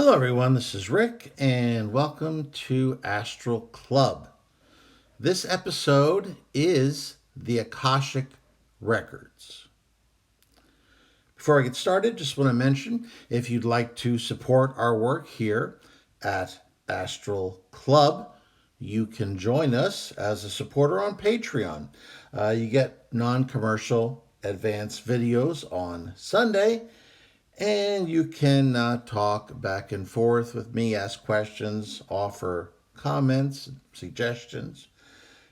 Hello, everyone. This is Rick, and welcome to Astral Club. This episode is the Akashic Records. Before I get started, just want to mention if you'd like to support our work here at Astral Club, you can join us as a supporter on Patreon. You get non commercial advanced videos on Sunday. And you can talk back and forth with me, ask questions, offer comments, suggestions,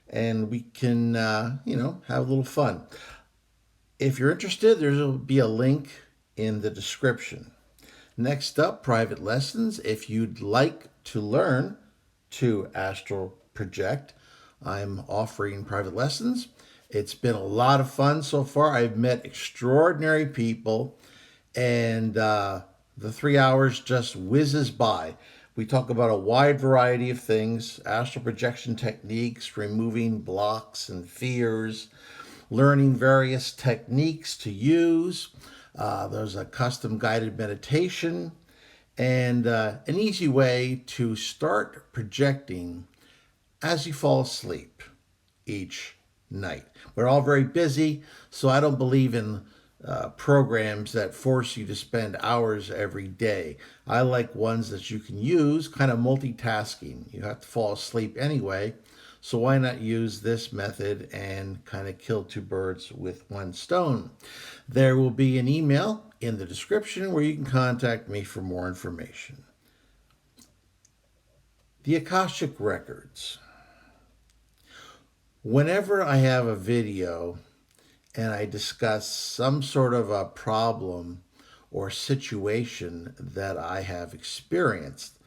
and we can, have a little fun. If you're interested, there will be a link in the description. Next up, private lessons. If you'd like to learn to astral project, I'm offering private lessons. It's been a lot of fun so far. I've met extraordinary people, and the 3 hours just whizzes by. We talk about a wide variety of things: astral projection techniques, removing blocks and fears, learning various techniques to use. There's a custom guided meditation, and an easy way to start projecting as you fall asleep each night. We're all very busy, so I don't believe in programs that force you to spend hours every day. I like ones that you can use, kind of multitasking. You have to fall asleep anyway, so why not use this method and kind of kill two birds with one stone? There will be an email in the description where you can contact me for more information. The Akashic Records. Whenever I have a video and I discuss some sort of a problem or situation that I have experienced,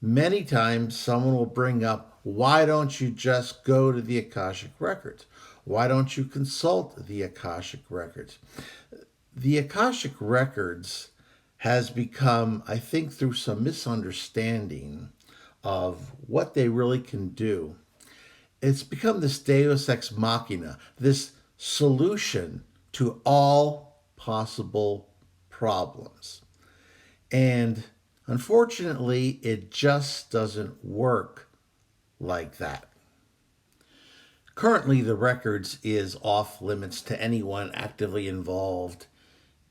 many times someone will bring up, why don't you just go to the Akashic Records? Why don't you consult the Akashic Records? The Akashic Records has become, I think, through some misunderstanding of what they really can do, it's become this deus ex machina, this solution to all possible problems. And unfortunately, it just doesn't work like that. Currently, the records is off limits to anyone actively involved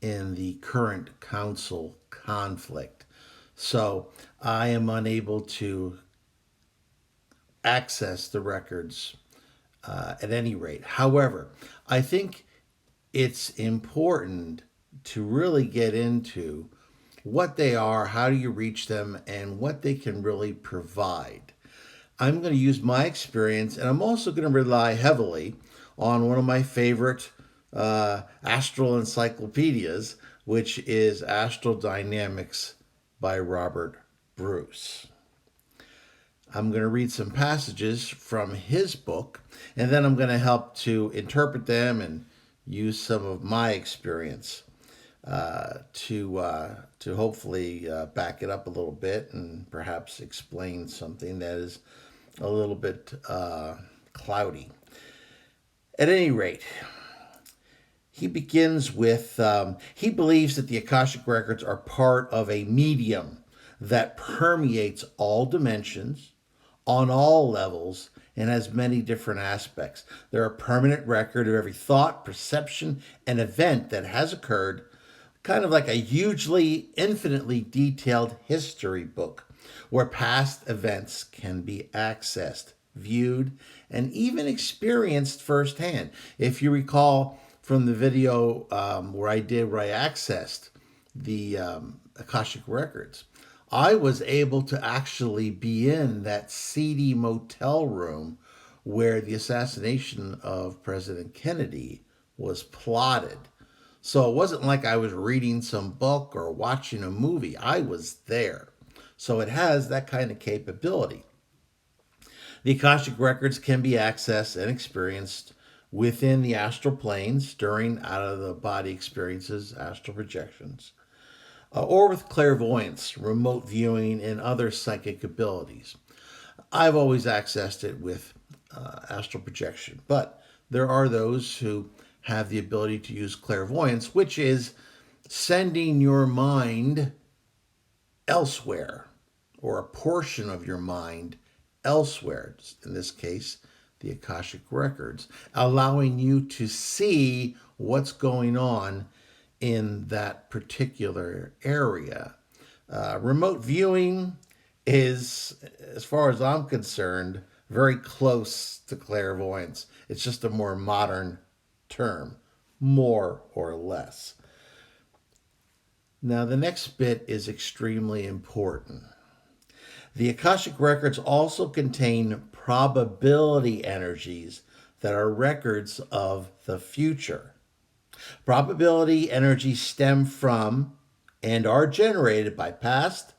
in the current council conflict. So I am unable to access the records at any rate. However, I think it's important to really get into what they are, how do you reach them, and what they can really provide. I'm going to use my experience, and I'm also going to rely heavily on one of my favorite astral encyclopedias, which is Astral Dynamics by Robert Bruce. I'm going to read some passages from his book, and then I'm going to help to interpret them and use some of my experience to hopefully back it up a little bit and perhaps explain something that is a little bit cloudy. At any rate, he begins with, he believes that the Akashic Records are part of a medium that permeates all dimensions, on all levels, and has many different aspects. They're a permanent record of every thought, perception, and event that has occurred, kind of like a hugely, infinitely detailed history book where past events can be accessed, viewed, and even experienced firsthand. If you recall from the video where I accessed the Akashic Records, I was able to actually be in that seedy motel room where the assassination of President Kennedy was plotted. So it wasn't like I was reading some book or watching a movie. I was there. So it has that kind of capability. The Akashic Records can be accessed and experienced within the astral planes during out of the body experiences, astral projections, or with clairvoyance, remote viewing, and other psychic abilities. I've always accessed it with astral projection, but there are those who have the ability to use clairvoyance, which is sending your mind elsewhere, or a portion of your mind elsewhere, in this case, the Akashic Records, allowing you to see what's going on in that particular area. Remote viewing is, as far as I'm concerned, very close to clairvoyance. It's just a more modern term, more or less. Now, the next bit is extremely important. The Akashic Records also contain probability energies that are records of the future. Probability energies stem from and are generated by past,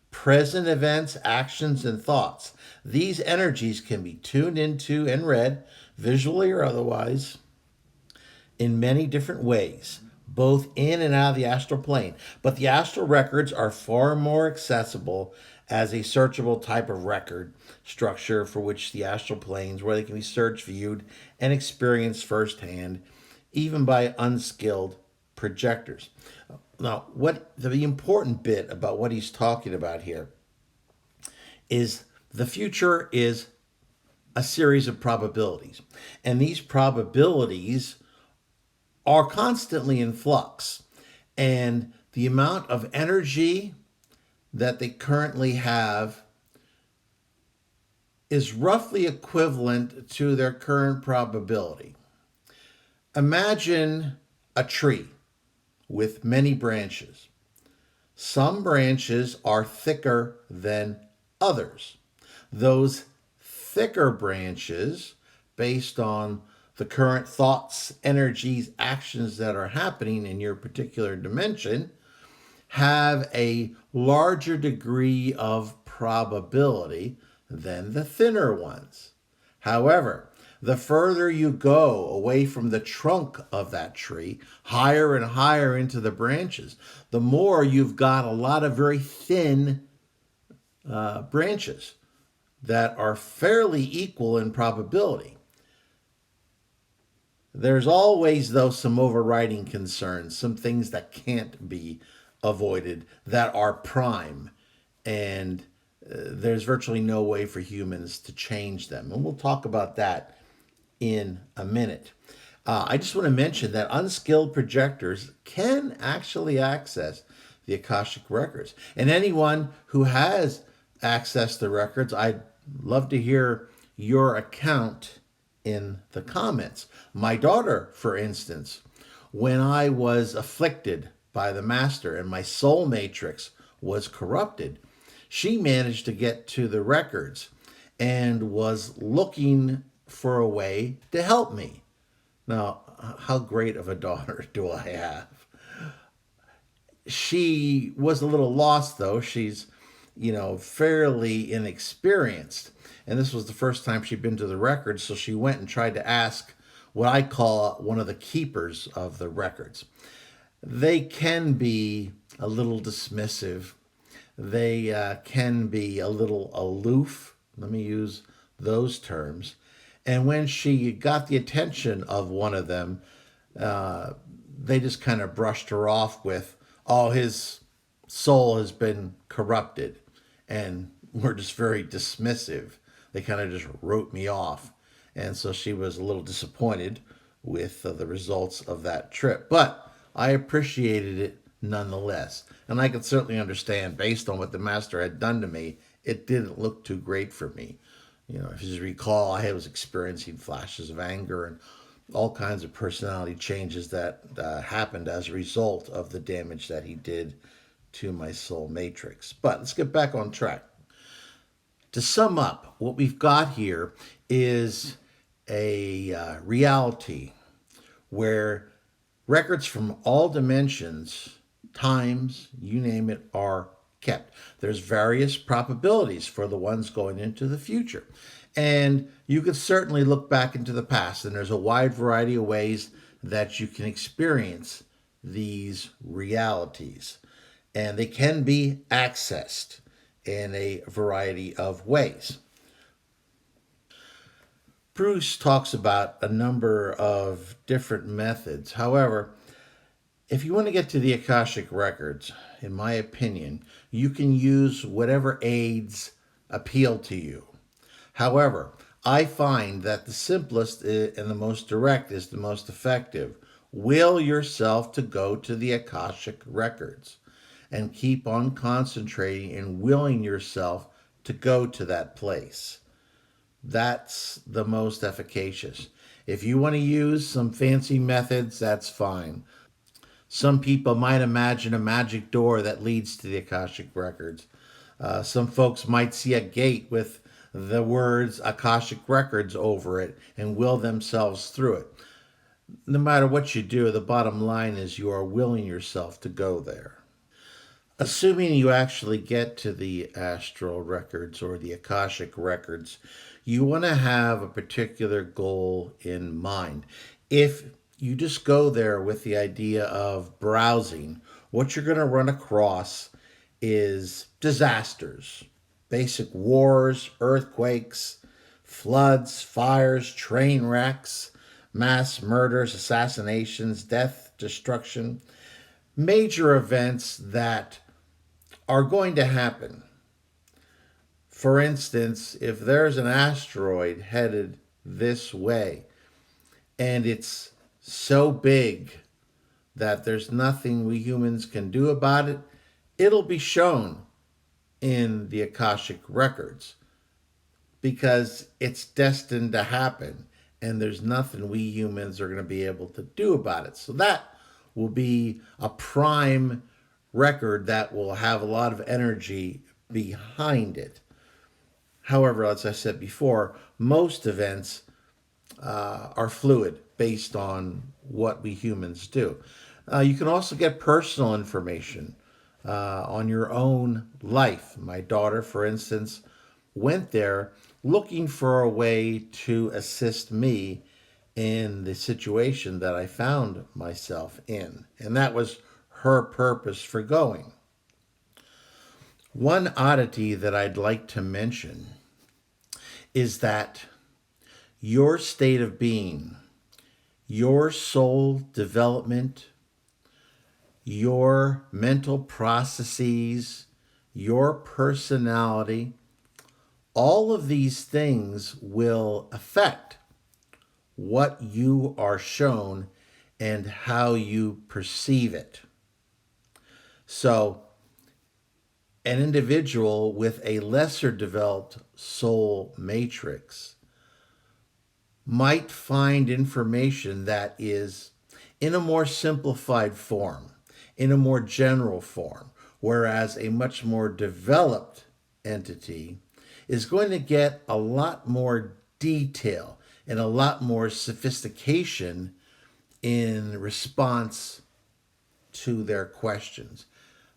present events, actions, and thoughts. These energies can be tuned into and read, visually or otherwise, in many different ways, both in and out of the astral plane. But the astral records are far more accessible as a searchable type of record structure for which the astral planes, where they can be searched, viewed, and experienced firsthand, even by unskilled projectors. Now, what the important bit about what he's talking about here is the future is a series of probabilities. And these probabilities are constantly in flux. And the amount of energy that they currently have is roughly equivalent to their current probability. Imagine a tree with many branches. Some branches are thicker than others. Those thicker branches, based on the current thoughts, energies, actions that are happening in your particular dimension, have a larger degree of probability than the thinner ones. However, the further you go away from the trunk of that tree, higher and higher into the branches, the more you've got a lot of very thin branches that are fairly equal in probability. There's always, though, some overriding concerns, some things that can't be avoided that are prime, and there's virtually no way for humans to change them. And we'll talk about that in a minute. I just want to mention that unskilled projectors can actually access the Akashic Records. And anyone who has accessed the records, I'd love to hear your account in the comments. My daughter, for instance, when I was afflicted by the master and my soul matrix was corrupted, she managed to get to the records and was looking for a way to help me. Now, how great of a daughter do I have? She was a little lost, though. She's, fairly inexperienced. And this was the first time she'd been to the records, so she went and tried to ask what I call one of the keepers of the records. They can be a little dismissive. They can be a little aloof. Let me use those terms. And when she got the attention of one of them, they just kind of brushed her off with, oh, his soul has been corrupted. And were just very dismissive. They kind of just wrote me off. And so she was a little disappointed with the results of that trip. But I appreciated it nonetheless. And I could certainly understand, based on what the master had done to me, it didn't look too great for me. If you recall, I was experiencing flashes of anger and all kinds of personality changes that happened as a result of the damage that he did to my soul matrix. But let's get back on track. To sum up, what we've got here is a reality where records from all dimensions, times, you name it, are kept. There's various probabilities for the ones going into the future. And you could certainly look back into the past, and there's a wide variety of ways that you can experience these realities. And they can be accessed in a variety of ways. Bruce talks about a number of different methods. However, If you want to get to the Akashic Records, in my opinion, you can use whatever aids appeal to you. However, I find that the simplest and the most direct is the most effective. Will yourself to go to the Akashic Records and keep on concentrating and willing yourself to go to that place. That's the most efficacious. If you want to use some fancy methods, that's fine. Some people might imagine a magic door that leads to the Akashic Records. Some folks might see a gate with the words Akashic Records over it and will themselves through it. No matter what you do, the bottom line is you are willing yourself to go there. Assuming you actually get to the Astral Records or the Akashic Records, you want to have a particular goal in mind. If you just go there with the idea of browsing, what you're going to run across is disasters, basic wars, earthquakes, floods, fires, train wrecks, mass murders, assassinations, death, destruction, major events that are going to happen. For instance, if there's an asteroid headed this way and it's so big that there's nothing we humans can do about it, it'll be shown in the Akashic Records because it's destined to happen and there's nothing we humans are going to be able to do about it. So that will be a prime record that will have a lot of energy behind it. However, as I said before, most events are fluid based on what we humans do. You can also get personal information on your own life. My daughter, for instance, went there looking for a way to assist me in the situation that I found myself in. And that was her purpose for going. One oddity that I'd like to mention is that your state of being, your soul development, your mental processes, your personality, all of these things will affect what you are shown and how you perceive it. So, an individual with a lesser developed soul matrix might find information that is in a more simplified form, in a more general form, whereas a much more developed entity is going to get a lot more detail and a lot more sophistication in response to their questions.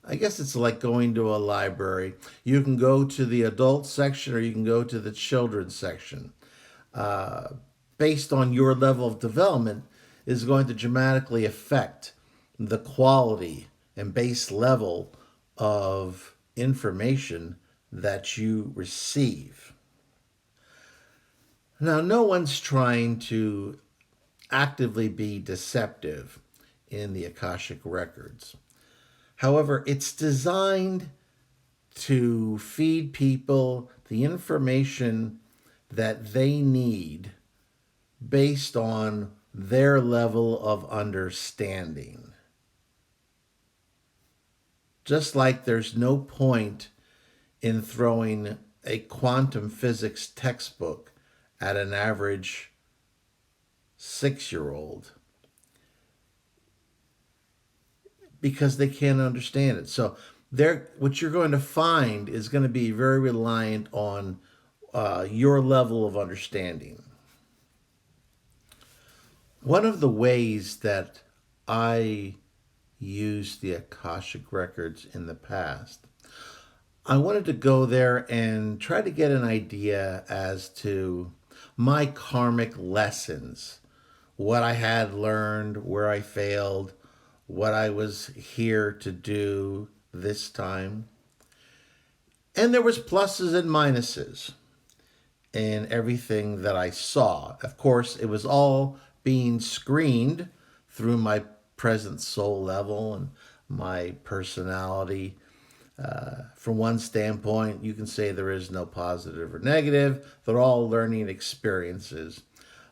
I guess it's like going to a library. You can go to the adult section or you can go to the children's section. Based on your level of development is going to dramatically affect the quality and base level of information that you receive. Now, no one's trying to actively be deceptive in the Akashic Records. However, it's designed to feed people the information that they need based on their level of understanding. Just like there's no point in throwing a quantum physics textbook at an average 6-year-old because they can't understand it. So what you're going to find is going to be very reliant on your level of understanding. One of the ways that I used the Akashic Records in the past, I wanted to go there and try to get an idea as to my karmic lessons, what I had learned, where I failed, what I was here to do this time. And there was pluses and minuses in everything that I saw. Of course, it was all being screened through my present soul level and my personality. From one standpoint, you can say there is no positive or negative. They're all learning experiences.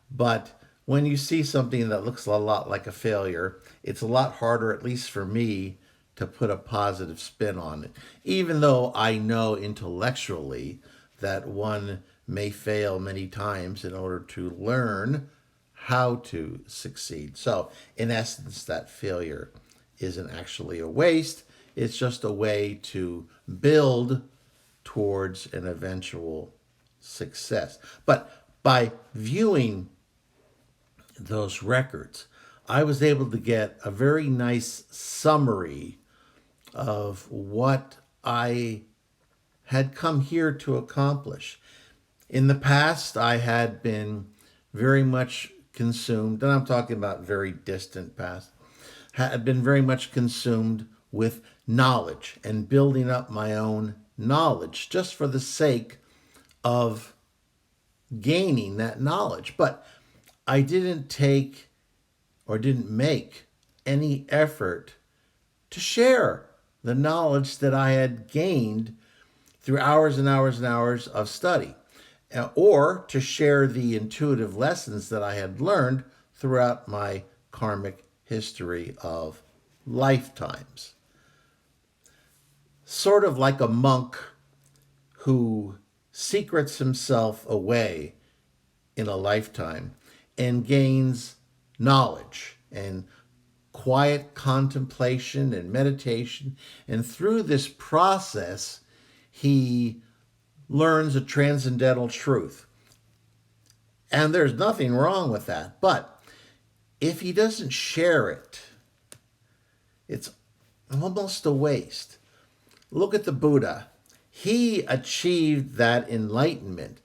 But when you see something that looks a lot like a failure, it's a lot harder, at least for me, to put a positive spin on it. Even though I know intellectually that one may fail many times in order to learn how to succeed. So, in essence, that failure isn't actually a waste, it's just a way to build towards an eventual success. But by viewing those records, I was able to get a very nice summary of what I had come here to accomplish. In the past, I had been very much consumed, and I'm talking about very distant past, had been very much consumed with knowledge and building up my own knowledge just for the sake of gaining that knowledge. But I didn't take or didn't make any effort to share the knowledge that I had gained through hours and hours and hours of study, or to share the intuitive lessons that I had learned throughout my karmic history of lifetimes. Sort of like a monk who secrets himself away in a lifetime and gains knowledge and quiet contemplation and meditation. And through this process, he learns a transcendental truth. And there's nothing wrong with that. But if he doesn't share it, it's almost a waste. Look at the Buddha. He achieved that enlightenment.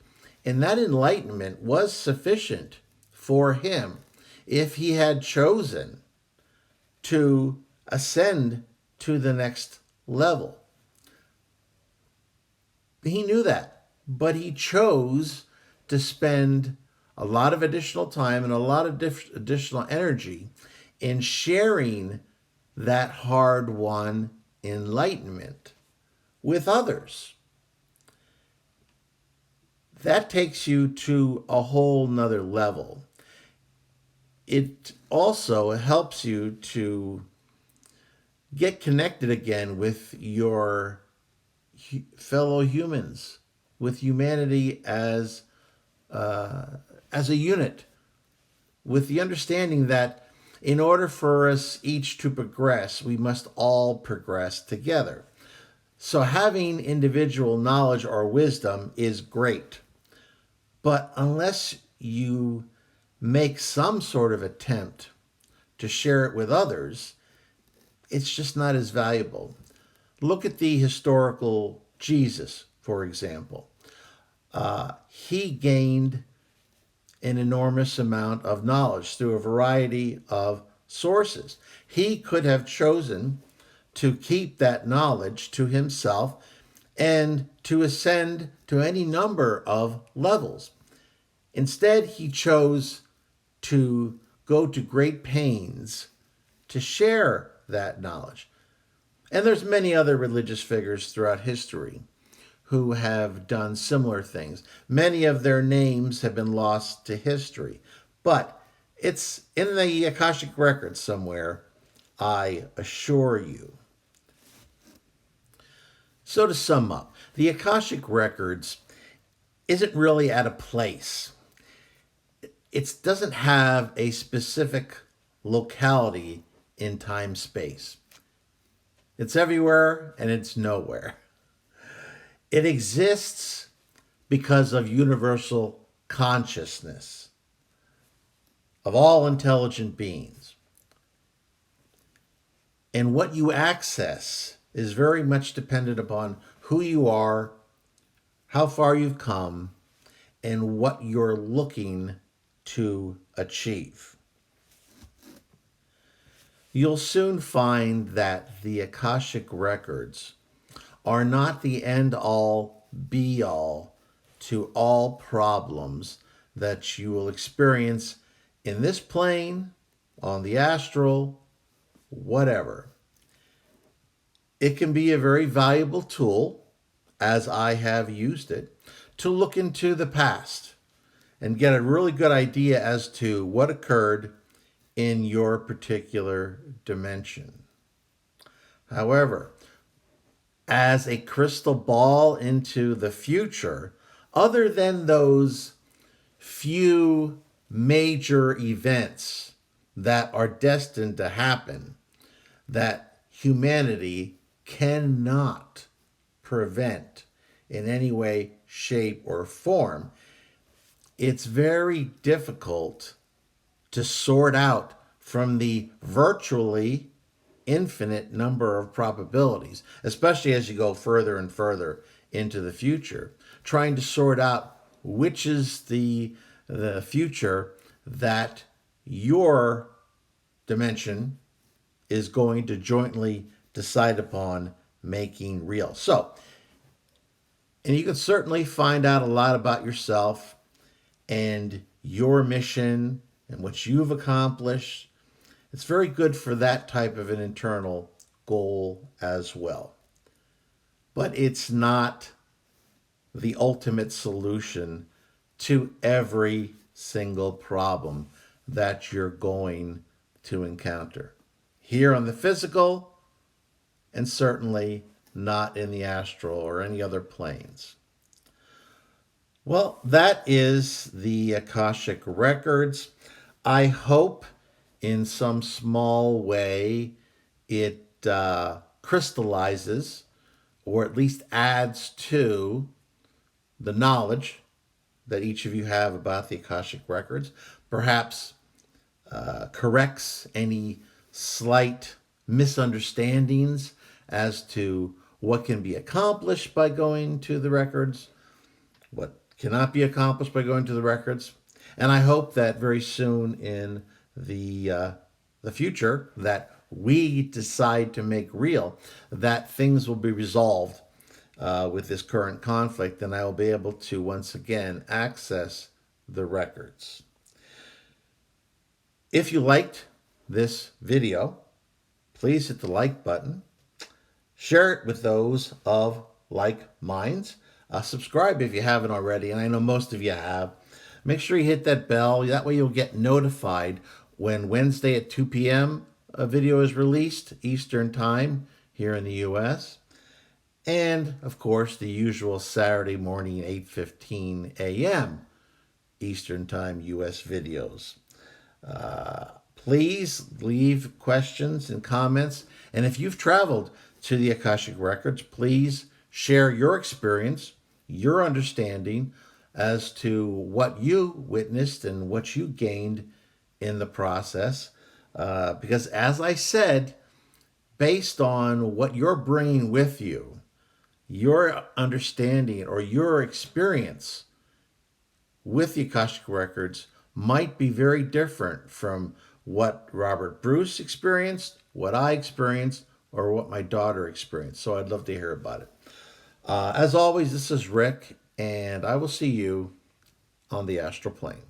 And that enlightenment was sufficient for him if he had chosen to ascend to the next level. He knew that, but he chose to spend a lot of additional time and a lot of additional energy in sharing that hard-won enlightenment with others. That takes you to a whole nother level. It also helps you to get connected again with your fellow humans, with humanity as a unit, with the understanding that in order for us each to progress, we must all progress together. So having individual knowledge or wisdom is great, but unless you make some sort of attempt to share it with others, it's just not as valuable. Look at the historical Jesus, for example. He gained an enormous amount of knowledge through a variety of sources. He could have chosen to keep that knowledge to himself and to ascend to any number of levels. Instead, he chose to go to great pains to share that knowledge. And there's many other religious figures throughout history who have done similar things. Many of their names have been lost to history, but it's in the Akashic Records somewhere, I assure you. So to sum up, the Akashic Records isn't really at a place. It doesn't have a specific locality in time-space. It's everywhere and it's nowhere. It exists because of universal consciousness of all intelligent beings. And what you access is very much dependent upon who you are, how far you've come, and what you're looking to achieve. You'll soon find that the Akashic Records are not the end-all, be-all to all problems that you will experience in this plane, on the astral, whatever. It can be a very valuable tool, as I have used it, to look into the past and get a really good idea as to what occurred in your particular dimension. However, as a crystal ball into the future, other than those few major events that are destined to happen, that humanity cannot prevent in any way, shape, or form, it's very difficult to sort out from the virtually infinite number of probabilities, especially as you go further and further into the future, trying to sort out which is the future that your dimension is going to jointly decide upon making real. So, and you can certainly find out a lot about yourself and your mission and what you've accomplished. It's very good for that type of an internal goal as well. But it's not the ultimate solution to every single problem that you're going to encounter here on the physical, and certainly not in the astral or any other planes. Well, that is the Akashic Records. I hope in some small way it crystallizes, or at least adds to, the knowledge that each of you have about the Akashic Records. Perhaps corrects any slight misunderstandings as to what can be accomplished by going to the records, what cannot be accomplished by going to the records. And I hope that very soon in the future that we decide to make real, that things will be resolved with this current conflict, and I will be able to once again access the records. If you liked this video, please hit the like button. Share it with those of like minds. Subscribe if you haven't already, and I know most of you have. Make sure you hit that bell. That way you'll get notified when Wednesday at 2 p.m. a video is released, Eastern Time, here in the U.S. And, of course, the usual Saturday morning, 8:15 a.m. Eastern Time, U.S. videos. Please leave questions and comments. And if you've traveled to the Akashic Records, please share your experience, your understanding as to what you witnessed and what you gained in the process. Because as I said, based on what you're bringing with you, your understanding or your experience with the Akashic Records might be very different from what Robert Bruce experienced, what I experienced, or what my daughter experienced. So I'd love to hear about it. As always, this is Rick, and I will see you on the astral plane.